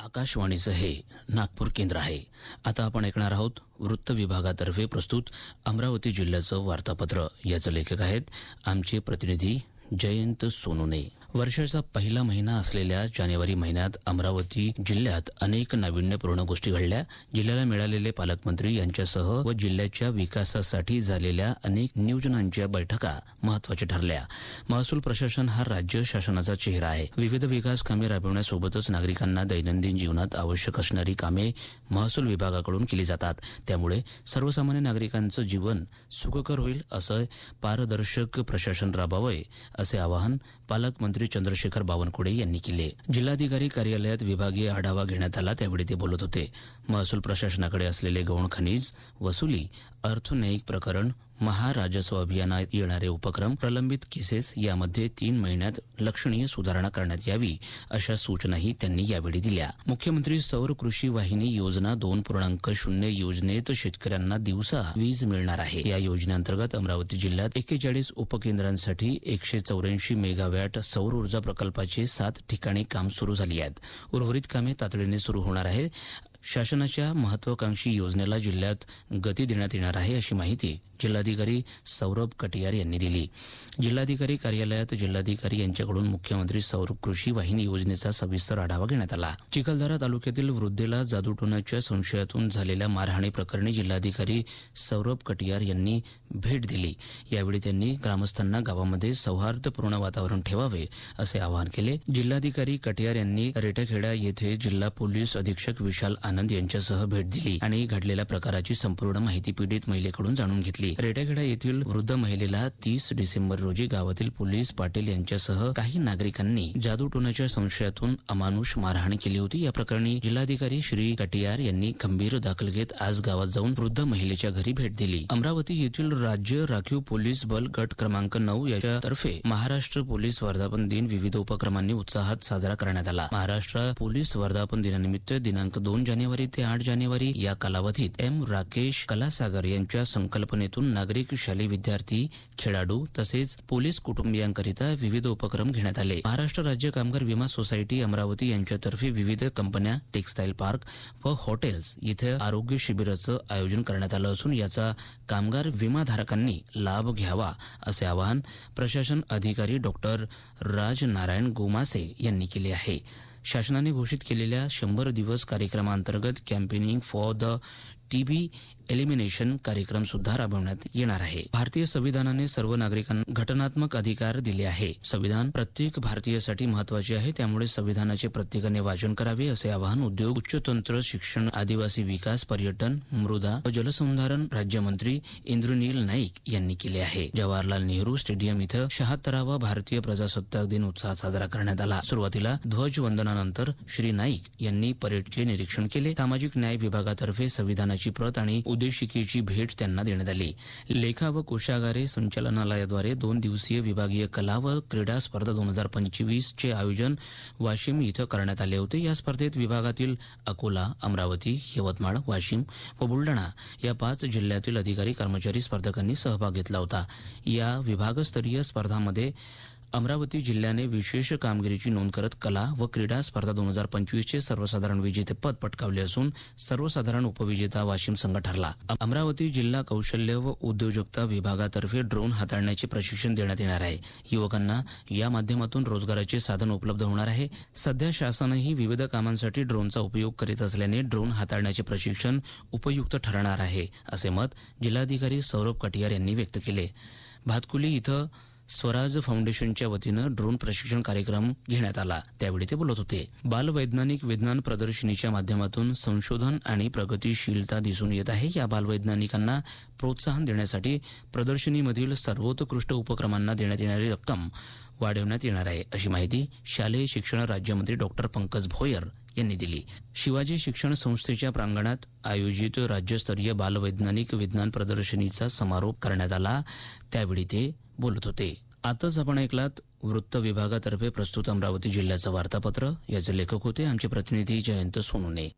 आकाशवाणीचं हे नागपूर केंद्र आहे. आता आपण ऐकणार आहोत वृत्त विभागातर्फे प्रस्तुत अमरावती जिल्ह्याचं वार्तापत्र. याचे लेखक आहेत आमचे प्रतिनिधी जयंत सोनोने. वर्षाचा पहिला महिना असलेल्या जानेवारी महिन्यात अमरावती जिल्ह्यात अनेक नाविन्यपूर्ण गोष्टी घडल्या. जिल्ह्याला मिळालेले पालकमंत्री यांच्यासह व जिल्ह्याच्या विकासासाठी झालेल्या अनेक नियोजनांच्या बैठका महत्वाच्या ठरल्या. महसूल प्रशासन हा राज्य शासनाचा चेहरा आहे. विविध विकास कामे राबवण्यासोबतच नागरिकांना दैनंदिन जीवनात आवश्यक असणारी कामे महसूल विभागाकडून केली जातात. त्यामुळे सर्वसामान्य नागरिकांचं जीवन सुखकर होईल असं पारदर्शक प्रशासन राबवावे असे आवाहन पालकमंत्री चंद्रशेखर बावनकुळे यांनी केले. जिल्हाधिकारी कार्यालयात विभागीय आढावा घेण्यात आला, त्यावेळी ते बोलत होते. महसूल प्रशासनाकडे असलेले गौण खनिज वसुली, अर्थन्यायिक प्रकरण, महाराजस्व अभियानात येणारे उपक्रम, प्रलंबित केसेस यामध्ये 3 महिन्यात लक्षणीय सुधारणा करण्यात यावी अशा सूचनाही त्यांनी यावेळी दिल्या. मुख्यमंत्री सौर कृषी वाहिनी योजना 2.0 योजनेत शेतकऱ्यांना दिवसा वीज मिळणार आहे. या योजनेअंतर्गत अमरावती जिल्ह्यात 41 उपकेंद्रांसाठी 184 मेगावॅट सौर ऊर्जा प्रकल्पाचे 7 ठिकाणी काम सुरू झाली आहेत. उर्वरित कामे तातडीने सुरू होणार आहे. शासनाच्या महत्वाकांक्षी योजनेला जिल्ह्यात गती देण्यात येणार आहे अशी माहिती जिल्हाधिकारी सौरभ कटियार यांनी दिली. जिल्हाधिकारी कार्यालयात जिल्हाधिकारी यांच्याकडून मुख्यमंत्री सौर कृषी वाहिनी योजनेचा सविस्तर आढावा घेण्यात आला. चिखलदरा तालुक्यातील वृद्धेला जादूटोण्याच्या संशयातून झालेल्या मारहाणी प्रकरणी जिल्हाधिकारी सौरभ कटियार यांनी भेट दिली. यावेळी त्यांनी ग्रामस्थांना गावामध्ये सौहार्दपूर्ण वातावरण ठेवावे असे आवाहन केले. जिल्हाधिकारी कटियार यांनी रेटाखेडा येथे जिल्हा पोलीस अधीक्षक विशाल आनंद यांच्यासह भेट दिली आणि घडलेल्या प्रकाराची संपूर्ण माहिती पीडित महिलेकडून जाणून घेतली. रेटाखेडा येथील वृद्ध महिलेला 30 डिसेंबर रोजी गावातील पोलीस पाटील यांच्यासह काही नागरिकांनी जादूटोण्याच्या संशयातून अमानुष मारहाण केली होती. या प्रकरणी जिल्हाधिकारी श्री कटियार यांनी गंभीर दखल घेत आज गावात जाऊन वृद्ध महिलेच्या घरी भेट दिली. अमरावती येथील राज्य राखीव पोलीस बल गट क्रमांक 9 याच्यातर्फे महाराष्ट्र पोलीस वर्धापन दिन विविध उपक्रमांनी उत्साहात साजरा करण्यात आला. महाराष्ट्र पोलीस वर्धापन दिनानिमित्त दिनांक 2 जानेवारी ते 8 जानेवारी या कालावधीत एम राकेश कलासागर यांच्या संकल्पनेतून नागरिक, शालेय विद्यार्थी, खेळाडू तसेच पोलीस कुटुंबियांकरिता विविध उपक्रम घेण्यात आले. महाराष्ट्र राज्य कामगार विमा सोसायटी अमरावती यांच्यातर्फे विविध कंपन्या, टेक्सटाईल पार्क व हॉटेल्स इथे आरोग्य शिबिराचं आयोजन करण्यात आलं असून याचा कामगार विमाधारकांनी लाभ घ्यावा असे आवाहन प्रशासन अधिकारी डॉक्टर राजनारायण गोमासे यांनी केले आहे. शासनाने घोषित केलेल्या 100 दिवस कार्यक्रमांतर्गत campaigning for the TB elimination कार्यक्रम सुद्धा राबवण्यात येणार आहे. भारतीय संविधानाने सर्व नागरिकांना घटनात्मक अधिकार दिले आहे. संविधान प्रत्येक भारतीयासाठी महत्वाचे आहे, त्यामुळे संविधानाचे प्रत्येकाने वाचन करावे असे आवाहन उद्योग, उच्च तंत्र शिक्षण, आदिवासी विकास, पर्यटन, मृदा व जलसंधारण राज्यमंत्री इंद्रनील नाईक यांनी केले आहे. जवाहरलाल नेहरू स्टेडियम इथं 76वा भारतीय प्रजासत्ताक दिन उत्साहात साजरा करण्यात आला. सुरुवातीला ध्वजवंदनानंतर श्री नाईक यांनी परेडचे निरीक्षण केले. सामाजिक न्याय विभागातर्फे संविधानाची प्रत आणि उद्देशिकेची भेट त्यांना देण्यात आली. लेखा व कोषागारे संचालनालयाद्वारे 2 दिवसीय विभागीय कला व क्रीडा स्पर्धा 2025 चे आयोजन वाशिम इथं करण्यात आले होते. या स्पर्धेत विभागातील अकोला, अमरावती, यवतमाळ, वाशिम व बुलढाणा या 5 जिल्ह्यातील अधिकारी, कर्मचारी स्पर्धकांनी सहभाग घेतला होता. या विभागस्तरीय स्पर्धांमध्ये अमरावती जिल्ह्याने विशेष कामगिरीची नोंद करत कला व क्रीडा स्पर्धा 2025 चे सर्वसाधारण विजेतेपद पटकावले असून सर्वसाधारण उपविजेता वाशिम संघ ठरला. अमरावती जिल्हा कौशल्य व उद्योजकता विभागातर्फे ड्रोन हाताळण्याचे प्रशिक्षण देण्यात येणार आहे. युवकांना या माध्यमातून रोजगाराचे साधन उपलब्ध होणार आहे. सध्या शासनही विविध कामांसाठी ड्रोनचा उपयोग करीत असल्याने ड्रोन हाताळण्याचे प्रशिक्षण उपयुक्त ठरणार आहे असे मत जिल्हाधिकारी सौरभ कटियार यांनी व्यक्त केले. भातकुली इथं स्वराज फाउंडेशनच्या वतीनं ड्रोन प्रशिक्षण कार्यक्रम घेण्यात आला, त्यावेळी ते बोलत होते. बालवैज्ञानिक विज्ञान प्रदर्शनीच्या माध्यमातून संशोधन आणि प्रगतिशीलता दिसून येत आहे. या बालवैज्ञानिकांना प्रोत्साहन देण्यासाठी प्रदर्शनीमधील सर्वोत्कृष्ट उपक्रमांना देण्यात येणारी रक्कम वाढवण्यात येणार आहे अशी माहिती शालेय शिक्षण राज्यमंत्री डॉक्टर पंकज भोयर यांनी दिली. शिवाजी शिक्षण संस्थेच्या प्रांगणात आयोजित राज्यस्तरीय बालवैज्ञानिक विज्ञान प्रदर्शनीचा समारोप करण्यात आला, त्यावेळी ते बोलत होते. आताच आपण ऐकलात वृत्त विभागातर्फे प्रस्तुत अमरावती जिल्ह्याचं वार्तापत्र. याचे लेखक होते आमचे प्रतिनिधी जयंत सोनोने.